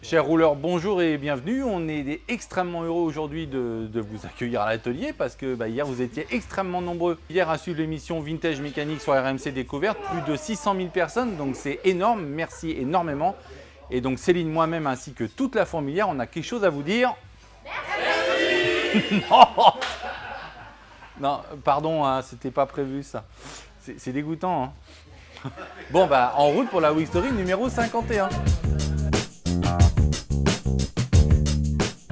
Chers rouleurs, bonjour et bienvenue. On est extrêmement heureux aujourd'hui de vous accueillir à l'atelier parce que hier vous étiez extrêmement nombreux hier à suivre l'émission Vintage Mécanique sur RMC Découverte, plus de 600 000 personnes, donc c'est énorme, merci énormément. Et donc Céline, moi-même ainsi que toute la fourmilière, on a quelque chose à vous dire. Merci. Non, pardon, hein, c'était pas prévu ça. C'est dégoûtant. Hein. Bon, en route pour la Week Story numéro 51.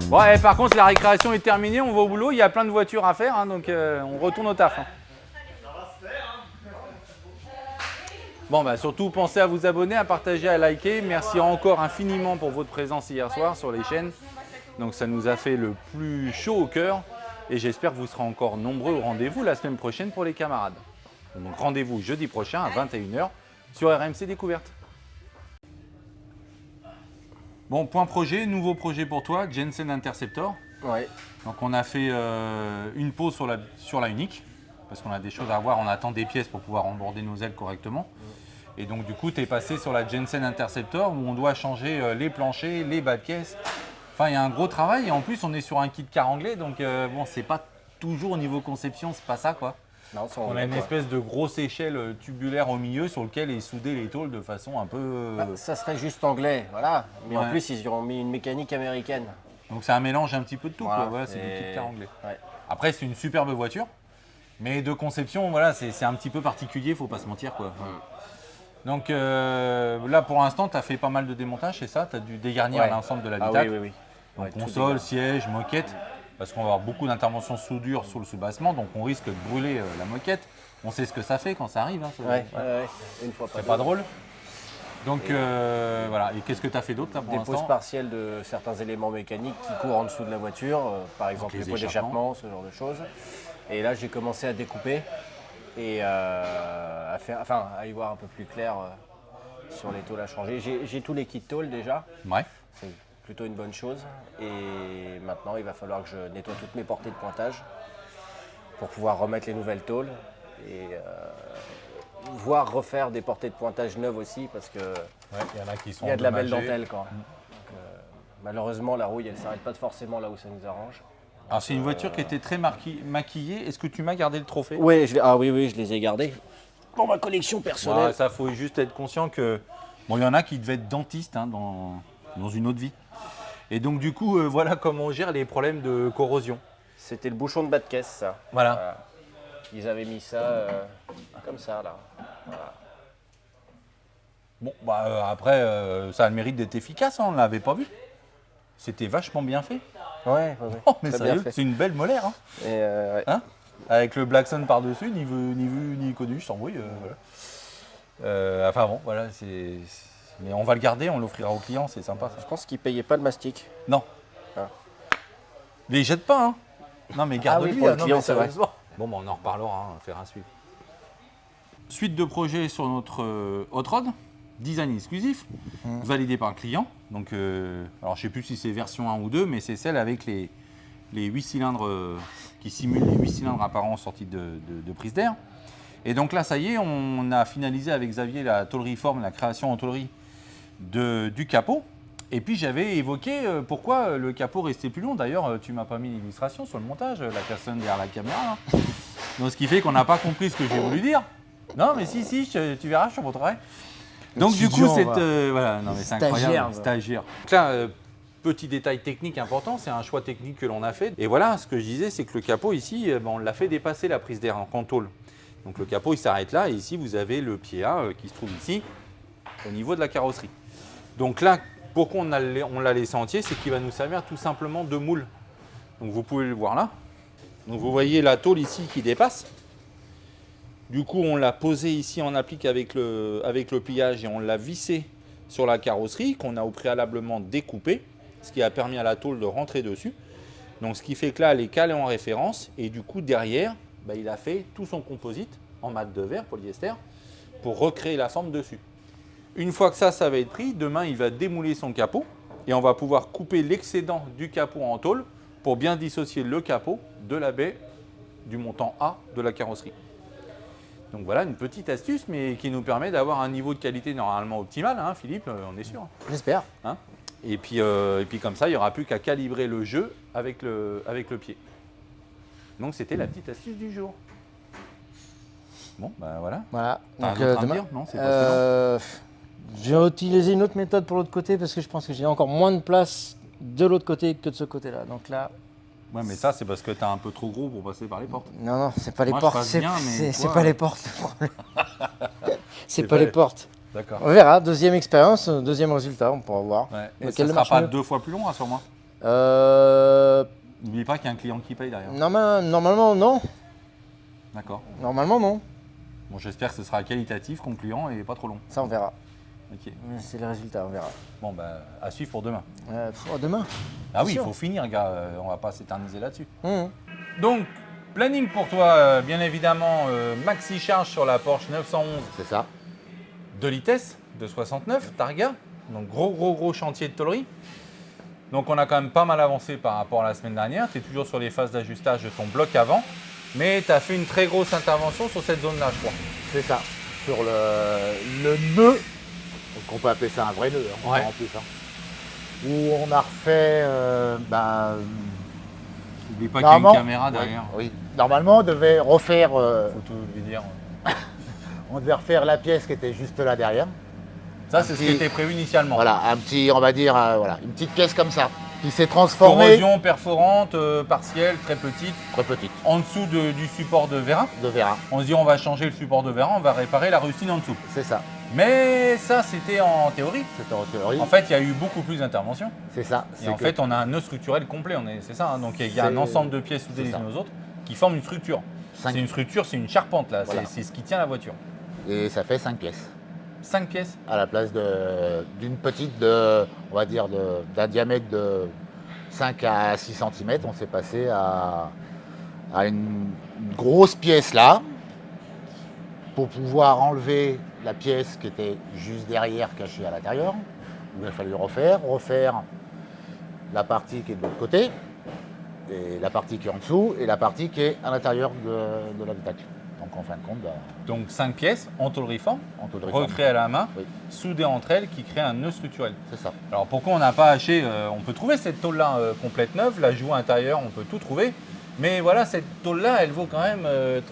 Bon, par contre, la récréation est terminée, on va au boulot, il y a plein de voitures à faire, hein, donc on retourne au taf. Hein. Bon, surtout, pensez à vous abonner, à partager, à liker. Merci encore infiniment pour votre présence hier soir sur les chaînes. Donc, ça nous a fait le plus chaud au cœur et j'espère que vous serez encore nombreux au rendez-vous la semaine prochaine pour les camarades. Donc, rendez-vous jeudi prochain à 21 h sur RMC Découverte. Bon, point projet, nouveau projet pour toi, Jensen Interceptor. Ouais. Donc on a fait une pause sur la unique, parce qu'on a des choses à voir, on attend des pièces pour pouvoir emborder nos ailes correctement. Et donc du coup, tu es passé sur la Jensen Interceptor où on doit changer les planchers, les bas de caisse. Enfin, il y a un gros travail et en plus, on est sur un kit car anglais, donc bon, c'est pas toujours au niveau conception, c'est pas ça quoi. Non, on a une espèce de grosse échelle tubulaire au milieu sur lequel est soudé les tôles de façon un peu… ça serait juste anglais, voilà. Mais Ouais. en plus, ils ont mis une mécanique américaine. Donc c'est un mélange un petit peu de tout, Voilà, quoi. Voilà, c'est du kit car anglais. Ouais. Après, c'est une superbe voiture, mais de conception, voilà, c'est un petit peu particulier, faut pas se mentir, quoi. Donc là, pour l'instant, tu as fait pas mal de démontage, c'est ça? Tu as dû dégarnir l'ensemble de l'habitacle. Oui. Donc Ouais, console, siège, moquette, parce qu'on va avoir beaucoup d'interventions soudure sur le soubassement, donc on risque de brûler la moquette. On sait ce que ça fait quand ça arrive. Hein, Ouais. Une fois c'est pas drôle. Donc voilà, et qu'est-ce que tu as fait d'autre là pour Des l'instant? poses partielles de certains éléments mécaniques qui courent en dessous de la voiture, par exemple les les pots d'échappement, ce genre de choses. Et là, j'ai commencé à découper et à y voir un peu plus clair sur les tôles à changer. J'ai tous les kits tôles déjà. Ouais. C'est plutôt une bonne chose. Et maintenant, il va falloir que je nettoie toutes mes portées de pointage pour pouvoir remettre les nouvelles tôles et voire refaire des portées de pointage neuves aussi parce que y en a qui sont il y a de la belle endommagées. dentelle quand même. Donc, malheureusement, la rouille, elle ne s'arrête pas forcément là où ça nous arrange. Alors c'est une voiture qui était très maquillée. Est-ce que tu m'as gardé le trophée? Oui, je les ai gardés pour ma collection personnelle. Ouais, ça, faut juste être conscient que bon, il y en a qui devaient être dentistes hein, dans une autre vie. Et donc du coup, voilà comment on gère les problèmes de corrosion. C'était le bouchon de bas de caisse, ça. Voilà. Ils avaient mis ça comme ça, là. Voilà. Bon, après, ça a le mérite d'être efficace, hein, on ne l'avait pas vu. C'était vachement bien fait. Ouais. Oh, mais Très sérieux, bien fait. c'est une belle molaire. Hein. Et, ouais. Hein, avec le Blackson par-dessus, ni vu ni connu, sans bruit. Voilà. Enfin bon, voilà, mais on va le garder, on l'offrira aux clients, c'est sympa ça. Je pense qu'ils ne payaient pas le mastic. Non. Ah. Mais il jette pas, hein. Non, mais garde-lui. pour le non, client, mais c'est vrai. sérieusement. Bon, on en reparlera, hein, faire un suivi. Suite de projets sur notre hot rod, design exclusif, validé par le client. Donc, alors je ne sais plus si c'est version 1 ou 2, mais c'est celle avec les 8 cylindres qui simulent les 8 cylindres apparents sortis de prise d'air. Et donc là, ça y est, on a finalisé avec Xavier la tôlerie forme, la création en tôlerie du capot. Et puis j'avais évoqué pourquoi le capot restait plus long. D'ailleurs, tu m'as pas mis l'illustration sur le montage, la personne derrière la caméra. Là. Donc ce qui fait qu'on n'a pas compris ce que j'ai voulu dire. Non, mais si, tu verras, je te montrerai. Donc du coup, voilà, non mais c'est incroyable, stagiaire. Donc là, petit détail technique important, c'est un choix technique que l'on a fait. Et voilà, ce que je disais, c'est que le capot ici, on l'a fait dépasser la prise d'air en tôle. Donc le capot, il s'arrête là, et ici, vous avez le pied A qui se trouve ici, au niveau de la carrosserie. Donc là, pourquoi on l'a laissé entier, c'est qu'il va nous servir tout simplement de moule. Donc vous pouvez le voir là. Donc vous voyez la tôle ici qui dépasse. Du coup, on l'a posé ici en applique avec le pliage et on l'a vissé sur la carrosserie qu'on a au préalablement découpé, ce qui a permis à la tôle de rentrer dessus. Donc ce qui fait que là, elle est calée en référence et du coup derrière, il a fait tout son composite en mat de verre polyester pour recréer la forme dessus. Une fois que ça va être pris, demain il va démouler son capot et on va pouvoir couper l'excédent du capot en tôle pour bien dissocier le capot de la baie du montant A de la carrosserie. Donc voilà une petite astuce, mais qui nous permet d'avoir un niveau de qualité normalement optimal, hein, Philippe, on est sûr. J'espère. Hein, Et puis comme ça, il n'y aura plus qu'à calibrer le jeu avec le pied. Donc c'était la petite astuce du jour. Bon, ben voilà. Voilà. T'as Donc, un autre à me demain, dire? Non, c'est pas je vais utiliser une autre méthode pour l'autre côté parce que je pense que j'ai encore moins de place de l'autre côté que de ce côté-là. Donc là, Ouais, mais ça, c'est parce que t'es un peu trop gros pour passer par les portes. non, c'est pas les Moi, je portes. passe bien, mais C'est toi, pas les portes le problème. C'est pas pas les les- portes. D'accord. On verra. Deuxième expérience, deuxième résultat, on pourra voir. Ouais. Et Lequel ça sera marche pas mieux. 2 fois plus long, rassure-moi. Euh, N'oublie pas qu'il y a un client qui paye derrière. Normalement, non. D'accord. Normalement, non. Bon, j'espère que ce sera qualitatif, concluant et pas trop long. Ça, on verra. Ok. C'est le résultat, on verra. Bon, bah, à suivre pour demain. Demain. Ah oui, il sûr. faut finir, gars. On va pas s'éterniser là-dessus. Mmh. Donc, planning pour toi, bien évidemment, maxi charge sur la Porsche 911 C'est ça. de vitesse de 69, Targa. Donc, gros chantier de tôlerie. Donc, on a quand même pas mal avancé par rapport à la semaine dernière. Tu es toujours sur les phases d'ajustage de ton bloc avant. Mais tu as fait une très grosse intervention sur cette zone-là, je crois. C'est ça, sur le nœud, donc on peut appeler ça un vrai nœud Ouais. en plus, où on a refait, N'oublie pas qu'il y a une normalement- caméra oui, derrière. oui. Normalement on devait refaire, Faut tout lui dire. on devait refaire la pièce qui était juste là derrière. Ça, c'est ce qui était prévu initialement. Voilà, un petit, on va dire, voilà, une petite pièce comme ça, qui s'est transformée, Corrosion perforante, partielle, très petite, très petite, en dessous du support de vérin. de vérin, On se dit on va changer le support de vérin, on va réparer la rustine en dessous. c'est ça, Mais ça, c'était en théorie. c'était en théorie, En fait, il y a eu beaucoup plus d'interventions. c'est ça. Et en fait, on a un nœud structurel complet, c'est ça. Hein. Donc il y a un C'est- ensemble de pièces soudées c'est les ça. unes aux autres qui forment une structure. Cinq- C'est une structure, c'est une charpente là, Voilà. c'est ce qui tient la voiture. et ça fait 5 pièces. 5 pièces. À la place d'une petite, on va dire, d'un diamètre de 5 à 6 cm, on s'est passé à une grosse pièce là, pour pouvoir enlever la pièce qui était juste derrière, cachée à l'intérieur. Il a fallu refaire la partie qui est de l'autre côté, et la partie qui est en dessous, et la partie qui est à l'intérieur de l'habitacle. Donc en fin de compte, Donc 5 pièces en tôlerie forme, en taux de réforme, recréées à la main, Oui. soudées entre elles, qui créent un nœud structurel. c'est ça. Alors pourquoi on n'a pas haché on peut trouver cette tôle-là complète neuve, la joue intérieure, on peut tout trouver. Mais voilà, cette tôle-là, elle vaut quand même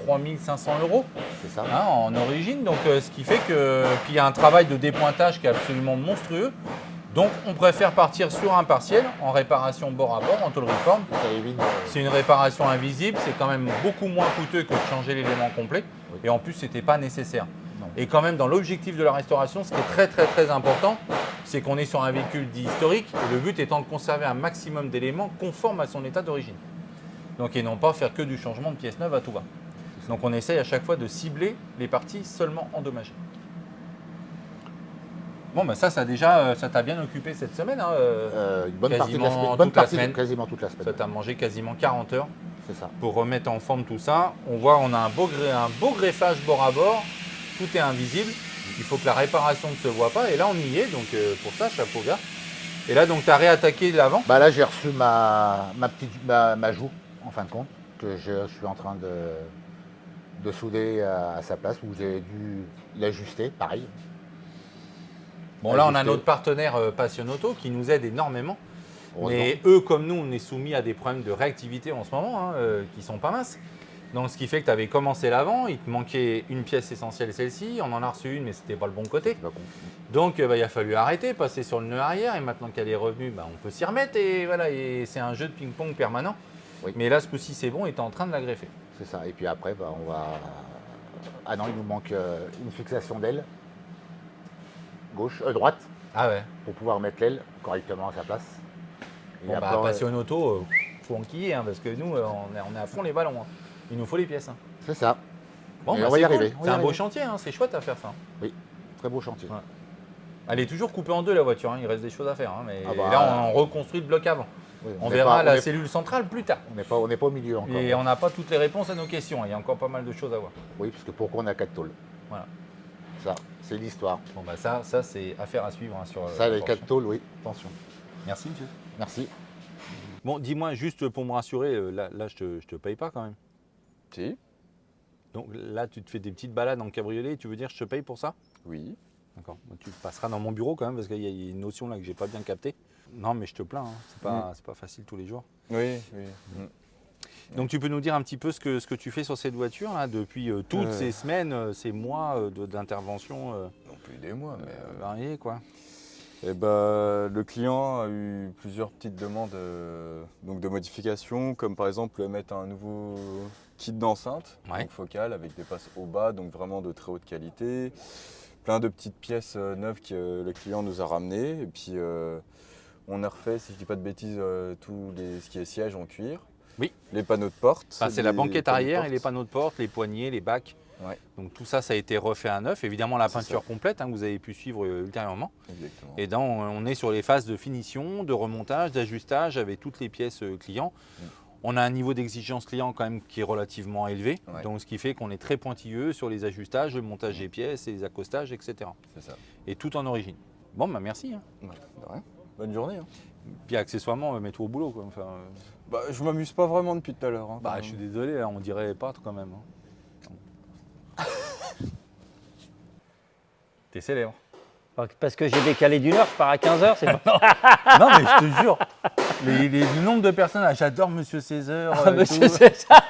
3500 €. C'est ça. Hein, en origine, donc ce qui fait que. Puis il y a un travail de dépointage qui est absolument monstrueux. Donc on préfère partir sur un partiel en réparation bord à bord, en tôlerie forme. Ça évite C'est une réparation invisible, c'est quand même beaucoup moins coûteux que de changer l'élément complet. Oui. Et en plus, c'était pas nécessaire. Non. Et quand même, dans l'objectif de la restauration, ce qui est très important, c'est qu'on est sur un véhicule dit historique. Et le but étant de conserver un maximum d'éléments conformes à son état d'origine. Donc, et non pas faire que du changement de pièces neuves à tout va. Donc on essaye à chaque fois de cibler les parties seulement endommagées. Bon, ben ça déjà, ça t'a bien occupé cette semaine. Hein, une bonne partie de la quasiment semaine. toute Bonne la partie, semaine. quasiment toute la ça semaine. t'a mangé quasiment 40 heures C'est ça. pour remettre en forme tout ça. On voit, on a un beau greffage bord à bord. Tout est invisible. Il faut que la réparation ne se voit pas. Et là, on y est. Donc pour ça, chapeau gars. Et là, donc, tu as réattaqué l'avant. Bah là, j'ai reçu ma joue, en fin de compte, que je suis en train de souder à sa place, où j'ai dû l'ajuster, pareil. Bon, là, on a ajusté. notre partenaire Passion Auto qui nous aide énormément. Heureusement. Mais eux, comme nous, on est soumis à des problèmes de réactivité en ce moment, hein, qui sont pas minces. Donc, ce qui fait que tu avais commencé l'avant, il te manquait une pièce essentielle, celle-ci. On en a reçu une, mais c'était pas le bon côté. C'est pas con. Donc, il a fallu arrêter, passer sur le nœud arrière. Et maintenant qu'elle est revenue, on peut s'y remettre. Et voilà, et c'est un jeu de ping-pong permanent. Oui. Mais là, ce coup-ci, c'est bon. Et tu es en train de la greffer. C'est ça. Et puis après, on va. Ah non, il nous manque une fixation d'aile, droite, Ah ouais. pour pouvoir mettre l'aile correctement à sa place. Et Bon, après, Passion Auto, faut enquiller, hein, parce que nous, on est à fond les ballons. Hein. Il nous faut les pièces. Hein. c'est ça. Bon, Et on va c'est y cool. arriver, on va C'est y un beau arriver. chantier, hein, c'est chouette à faire ça. Très beau chantier. Ouais. Elle est toujours coupée en deux la voiture, hein, il reste des choses à faire. Hein, mais Ah bah, là, on reconstruit le bloc avant. Oui, On n'est verra pas- la on est- cellule centrale plus tard. On n'est pas au milieu encore. Et on n'a pas toutes les réponses à nos questions. Il y a encore pas mal de choses à voir. Oui, parce que pourquoi on a 4 tôles. Voilà. Ça, c'est l'histoire. Bon, ça c'est affaire à suivre hein, sur. Ça, la les Porsche. 4 tôles, oui. Attention. Merci, monsieur. Merci. Bon, dis-moi, juste pour me rassurer, là je te paye pas quand même. Si, Donc là, tu te fais des petites balades en cabriolet, tu veux dire je te paye pour ça? oui. D'accord. Tu passeras dans mon bureau quand même, parce qu'il y a une notion là que j'ai pas bien captée. Non, mais je te plains, hein. C'est pas facile tous les jours. Oui, oui. Donc tu peux nous dire un petit peu ce que tu fais sur cette voiture là, depuis toutes ces semaines, ces mois d'intervention Non plus des mois, mais... variées quoi. Eh ben, le client a eu plusieurs petites demandes donc de modifications, comme par exemple mettre un nouveau kit d'enceinte, Ouais. donc focale avec des passes au bas, donc vraiment de très haute qualité. Plein de petites pièces neuves que le client nous a ramenées. Et puis on a refait, si je dis pas de bêtises, ce qui est siège en cuir. Oui. Les panneaux de porte. C'est la les banquette panneaux de arrière et porte. les panneaux de porte, les poignées, les bacs. Ouais. Donc tout ça, ça a été refait à neuf. Évidemment la C'est peinture ça. complète, hein, que vous avez pu suivre ultérieurement. Exactement. Et là, on est sur les phases de finition, de remontage, d'ajustage avec toutes les pièces clients. On a un niveau d'exigence client quand même qui est relativement élevé, Ouais. donc ce qui fait qu'on est très pointilleux sur les ajustages, le montage des pièces et les accostages, etc. C'est ça. Et tout en origine. Bon, bah merci. Hein. Ouais, de rien. Bonne journée. Hein. Puis accessoirement, mets-toi au boulot. Quoi. Enfin, Bah, je m'amuse pas vraiment depuis tout à l'heure. Hein, bah, quand je suis même. désolé, hein, on dirait pas quand même. Hein. T'es célèbre. Parce que j'ai décalé d'une heure, je pars à 15h, c'est pas... Non, mais je te jure, le nombre de personnes, là, j'adore Monsieur Césaire. Ah, monsieur, c'est ça.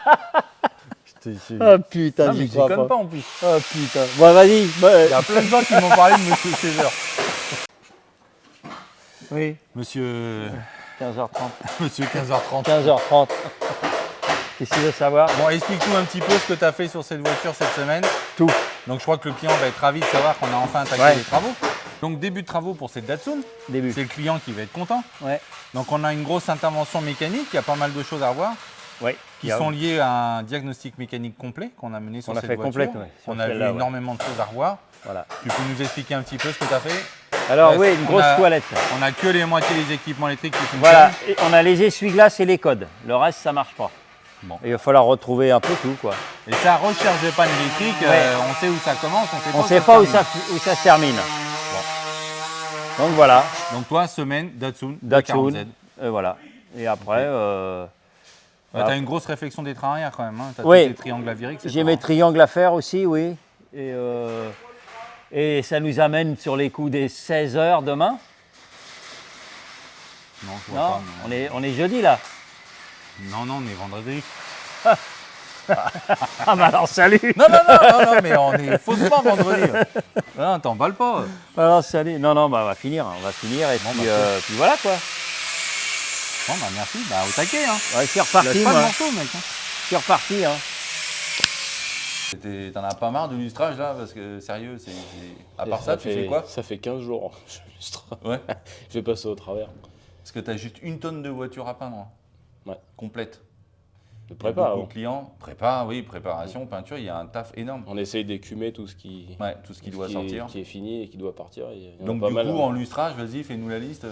Ah putain, Non, mais j'y je crois déconne pas. pas en plus. Ah putain. Bon, vas-y. Il y a plein de gens qui m'ont parlé de Monsieur Césaire. Oui, Monsieur 15h30. Monsieur 15h30. 15h30. Qu'est-ce que tu veux savoir? Bon, explique-nous un petit peu ce que tu as fait sur cette voiture cette semaine. Tout. Donc je crois que le client va être ravi de savoir qu'on a enfin attaqué Ouais. les travaux. Donc début de travaux pour cette Datsun. Début. C'est le client qui va être content. Ouais. Donc on a une grosse intervention mécanique, il y a pas mal de choses à revoir Ouais. qui sont liées à un diagnostic mécanique complet qu'on a mené sur On l'a cette fait voiture. complète, ouais, sur On a vu celle-là, ouais. énormément de choses à revoir. Voilà. Tu peux nous expliquer un petit peu ce que tu as fait? Alors Ouais, oui, une on grosse a- toilette. On a que les moitiés des équipements électriques qui fonctionnent. Voilà. Et on a les essuie-glaces et les codes. Le reste, ça marche pas. Bon. Et il va falloir retrouver un peu tout, quoi. Et ça, recherche de panne électrique, Ouais. on sait où ça commence, On sait pas où ça se termine. Donc voilà, Donc toi, semaine, Datsun, Datsun. 40Z. Voilà. Et après, Tu as une grosse réflexion des trains arrière quand même. Hein. Tu as Oui. tous les triangles à virer, etc. j'ai mes triangles à faire aussi, oui. Et ça nous amène sur les coups des 16 heures demain. Non, je vois Non, pas. Non. on est jeudi là. Non, on est vendredi. Ah bah alors salut. Non, mais on est faussement vendredi. Non, t'emballes pas. Alors salut. Non, bah on va finir et Bon, puis, bah, puis voilà quoi. Bon, bah merci, bah au taquet. Hein. Ouais, je suis reparti, Lâche pas de moi. morceaux, mec. Hein. Je suis reparti, hein. T'en as pas marre de l'illustrage là? Parce que sérieux, à part ça, tu fais quoi? Ça fait 15 jours. Juste. Ouais. Je vais passer au travers. Parce que t'as juste une tonne de voitures à peindre. Ouais. Complète. De Il y a prépa. beaucoup de clients. Préparation, peinture, il y a un taf énorme. On essaye d'écumer tout ce qui, Ouais, tout ce qui doit sortir. qui est fini et qui doit partir. Il y en a Donc pas du mal, coup, hein. en lustrage, vas-y, fais-nous la liste.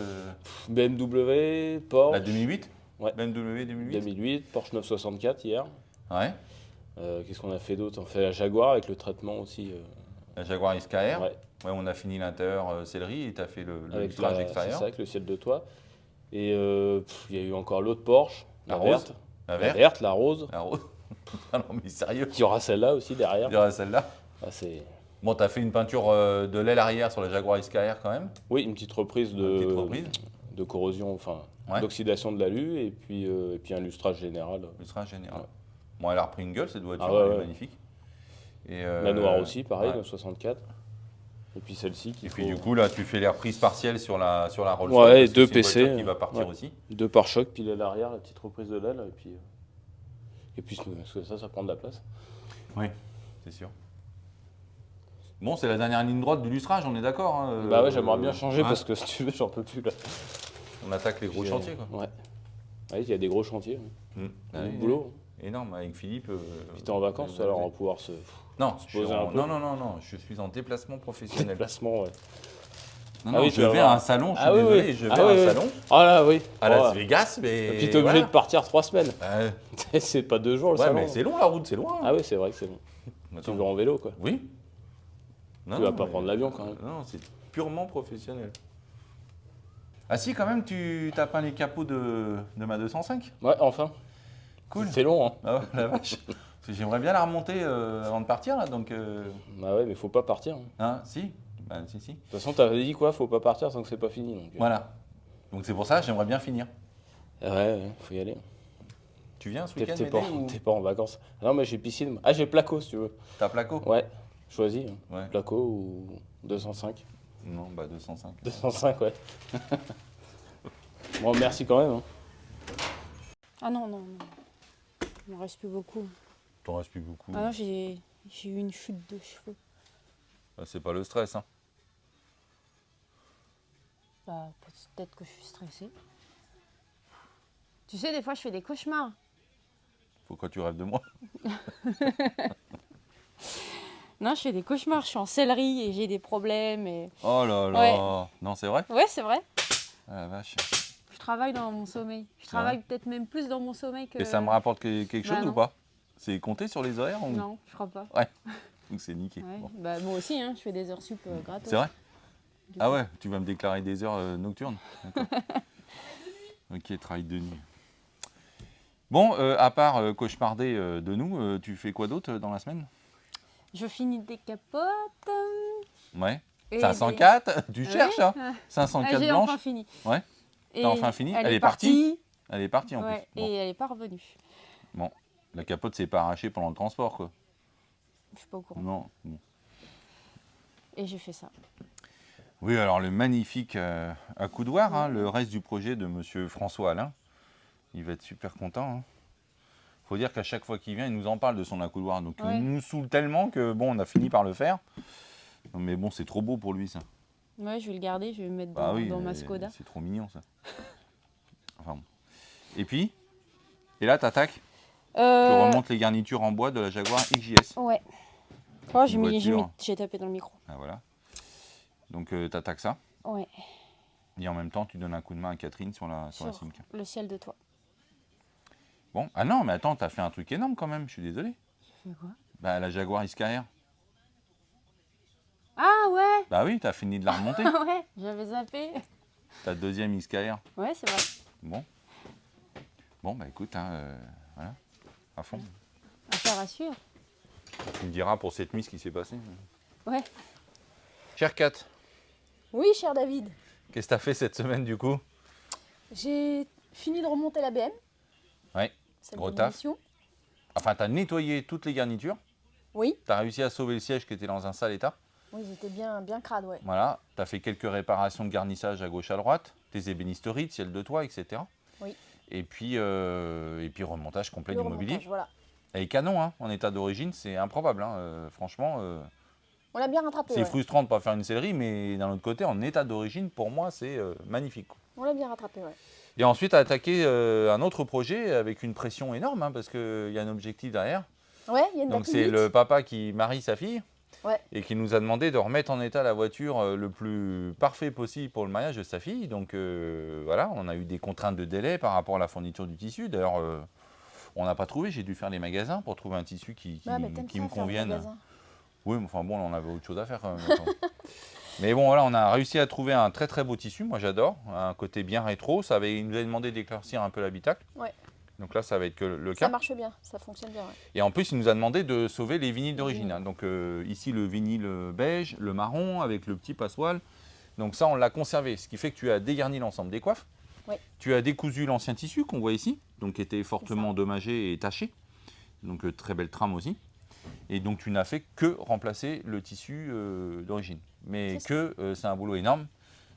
BMW, Porsche. La 2008 Ouais. BMW 2008 2008, Porsche 964 hier. Ouais. Qu'est-ce qu'on a fait d'autre? On fait la Jaguar avec le traitement aussi. La Jaguar XKR. Ouais, Ouais, on a fini l'intérieur céleri et tu as fait le avec lustrage c'est extérieur. ça, avec le ciel de toit. Et il y a eu encore l'autre Porsche, La la rose. verte. La La verte. verte, la rose. La rose. Ah non, mais sérieux. Il y aura celle-là aussi derrière. Il y aura celle-là. Ah, c'est... Bon, tu as fait une peinture de l'aile arrière sur la Jaguar XKR quand même. Oui, une petite reprise Une petite reprise. de corrosion, enfin Ouais. d'oxydation de l'alu et puis un lustrage général. Lustrage général. Ouais. Bon, elle a repris une gueule cette voiture, Ah ouais, elle est ouais. magnifique. Et, La noire aussi, pareil, ouais. 964. Et puis celle-ci qui Et puis du coup, là, tu fais les reprises partielles sur la Rolls Ouais, Royce, parce que deux c'est une voiture PC, qui va partir ouais. aussi. deux pare-chocs, puis l'aile arrière, la petite reprise de l'aile et puis parce que ça prend de la place. Oui, c'est sûr. Bon, c'est la dernière ligne droite du lustrage, on est d'accord hein, Bah ouais, j'aimerais bien changer hein, parce que si tu veux, j'en peux plus là. on attaque les gros J'ai- chantiers, quoi. Ouais. Ouais, il y a des gros chantiers, Mm. Ah du oui, boulot. énorme, avec Philippe. Puis t'es en vacances, alors on va pouvoir se Non, se poser un peu. non, je suis en déplacement professionnel. déplacement, ouais. Non, Ah non, oui, je tu vas vais à voir. un salon, je suis Ah oui, désolé, oui. je vais Ah à oui, un oui. salon Ah là, oui. à Las Ouais. Vegas, mais. Et puis t'es obligé voilà. de partir 3 semaines. Ouais, C'est pas 2 jours le ouais, salon. mais c'est long la route, c'est loin. Ah oui, c'est vrai que c'est long. Attends. Tu vas en vélo quoi. Oui. Tu vas pas prendre l'avion, quand même. Non, c'est purement professionnel. Ah si, quand même, tu as peint les capots de ma 205. Ouais, enfin. Cool. C'est long, hein. Ah ouais, la vache. Parce que j'aimerais bien la remonter avant de partir, là, donc... Bah ouais, mais faut pas partir. Hein. Hein, si. Bah, si. De toute façon, t'avais dit quoi? Faut pas partir tant que c'est pas fini. Donc, Voilà. Donc c'est pour ça j'aimerais bien finir. Ouais, faut y aller. Tu viens ce T'es week-end t'es pas, m'aider ou t'es pas en vacances. Ah non, mais j'ai piscine. moi. Ah, j'ai Placo si tu veux. t'as placo? Ouais, choisis. Ouais. Placo ou 205. Non, bah 205. 205, ouais. Bon, merci quand même. Hein. Ah non, non, non. Il m'en reste plus beaucoup. T'en restes plus beaucoup. Ah non, j'ai eu une chute de cheveux. Bah, c'est pas le stress, hein. Bah, peut-être que je suis stressée. Tu sais, des fois, je fais des cauchemars. Pourquoi tu rêves de moi? Non, je fais des cauchemars. Je suis en sellerie et j'ai des problèmes. Et... Oh là là. Ouais. Non, c'est vrai? Ouais, c'est vrai. Ah la vache. Je travaille dans mon sommeil. Je travaille peut-être même plus dans mon sommeil que... Et ça me rapporte quelque chose Bah, non. ou pas? C'est compté sur les horaires ou... Non, je crois pas. Donc c'est niqué. Ouais. Bon. Bah, moi aussi, hein, je fais des heures sup gratos. C'est vrai? Du Ah coup. ouais, tu vas me déclarer des heures nocturnes. D'accord. Ok, travail de nuit. Bon, à part cauchemarder de nous, tu fais quoi d'autre dans la semaine? Je finis des capotes. Ouais. et 504, tu Ouais. cherches, hein? Ah, 504 j'ai blanches. enfin fini. Ouais. Et T'as enfin fini? Elle Elle est est partie partie. Elle est partie en Ouais, plus. Bon. et elle est pas revenue. La capote s'est pas arrachée pendant le transport, quoi. Je suis pas au courant. Non. Bon. Et j'ai fait ça. Oui, alors le magnifique accoudoir, hein, le reste du projet de monsieur François Alain. Il va être super content. Hein. Faut dire qu'à chaque fois qu'il vient, il nous en parle de son accoudoir. Donc Ouais. il nous saoule tellement que bon, on a fini par le faire. Mais bon, c'est trop beau pour lui, ça. Ouais, je vais le garder, je vais le mettre Bah dans, oui, dans ma Skoda. c'est trop mignon, ça. Enfin bon. Et puis, et là, t'attaques. Tu remontes les garnitures en bois de la Jaguar XJS. Ouais. Oh, j'ai Une mis- voiture. j'ai tapé dans le micro. Ah, voilà. Donc t'attaques ça. Ouais, Et en même temps, tu donnes un coup de main à Catherine sur la Simca. le ciel de toi. Bon, ah non, mais attends, t'as fait un truc énorme quand même, je suis désolé. J'ai fait quoi? Bah, la Jaguar XKR. Ah ouais. Bah oui, t'as fini de la remonter. Ouais, j'avais zappé. Ta deuxième XKR. Ouais, c'est vrai. Bon. Bon, bah écoute, hein, voilà, à fond. Affaire à suivre. Tu me diras pour cette nuit ce qui s'est passé. Ouais. Cher Kat, Oui, cher David. qu'est-ce que t'as fait cette semaine du coup? J'ai fini de remonter la BM. Ouais, Celle gros de taf. l'émission. Enfin, t'as nettoyé toutes les garnitures. Oui, T'as réussi à sauver le siège qui était dans un sale état. oui, j'étais bien crade, ouais. Voilà, t'as fait quelques réparations de garnissage à gauche à droite, tes ébénisteries, ciel de toit, etc. Oui. Et puis remontage complet Le du mobilier. remontage, voilà. Elle est canon, hein, en état d'origine, c'est improbable. Hein, franchement, On l'a bien rattrapé, c'est ouais. frustrant de ne pas faire une sellerie, mais d'un autre côté, en état d'origine, pour moi, c'est magnifique. Quoi. On l'a bien rattrapé, ouais. Et ensuite, à attaquer un autre projet avec une pression énorme, hein, parce qu'il y a un objectif derrière. Ouais, il y a une Donc date c'est limite. le papa qui marie sa fille. Ouais. Et qui nous a demandé de remettre en état la voiture le plus parfait possible pour le mariage de sa fille. Donc voilà, on a eu des contraintes de délai par rapport à la fourniture du tissu. D'ailleurs, on n'a pas trouvé, j'ai dû faire les magasins pour trouver un tissu qui Ouais, mais t'aimes me ça, faire le convienne. magasin. Oui, mais enfin bon, on avait autre chose à faire quand même. Attends. Mais bon, voilà, on a réussi à trouver un très très beau tissu, moi j'adore. Un côté bien rétro, il nous avait demandé d'éclaircir un peu l'habitacle. Ouais. Donc là, ça va être que le Ça cas. marche bien, ça fonctionne bien, ouais. Et en plus, il nous a demandé de sauver les vinyles d'origine. Hein. Donc ici, le vinyle beige, le marron avec le petit passepoil. Donc ça, on l'a conservé. Ce qui fait que tu as dégarni l'ensemble des coiffes. Ouais. Tu as décousu l'ancien tissu qu'on voit ici, donc qui était fortement ça. endommagé et taché. Donc très belle trame aussi. Et donc tu n'as fait que remplacer le tissu d'origine. Mais C'est c'est un boulot énorme.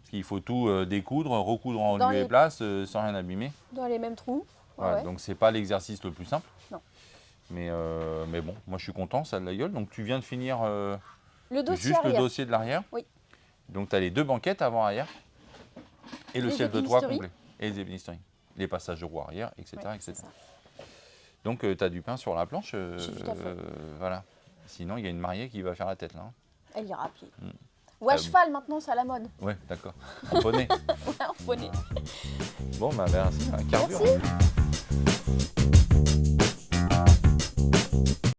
Parce qu'il faut tout découdre, recoudre en Dans lieu et les- place sans rien abîmer. Dans les mêmes trous. Ouais, Voilà, ouais. donc c'est pas l'exercice le plus simple. Non. Mais bon, moi je suis content, ça a de la gueule. Donc tu viens de finir Le dossier juste le arrière. dossier de l'arrière. Oui. Donc tu as les deux banquettes avant-arrière et le Les ciel de toit ébénisteries. complet. Et les ébénisteries. Les passages de roue arrière, etc. Ouais, etc. c'est ça. Donc tu as du pain sur la planche. J'ai du taf, ouais. Voilà. Sinon, il y a une mariée qui va faire la tête là. Hein. Elle ira à pied. Mm. Ou à Ah, cheval, maintenant, c'est à la mode. Ouais, d'accord. En poney. Ouais, en poney. Bon, bah merci. Un quart d'heure. Merci.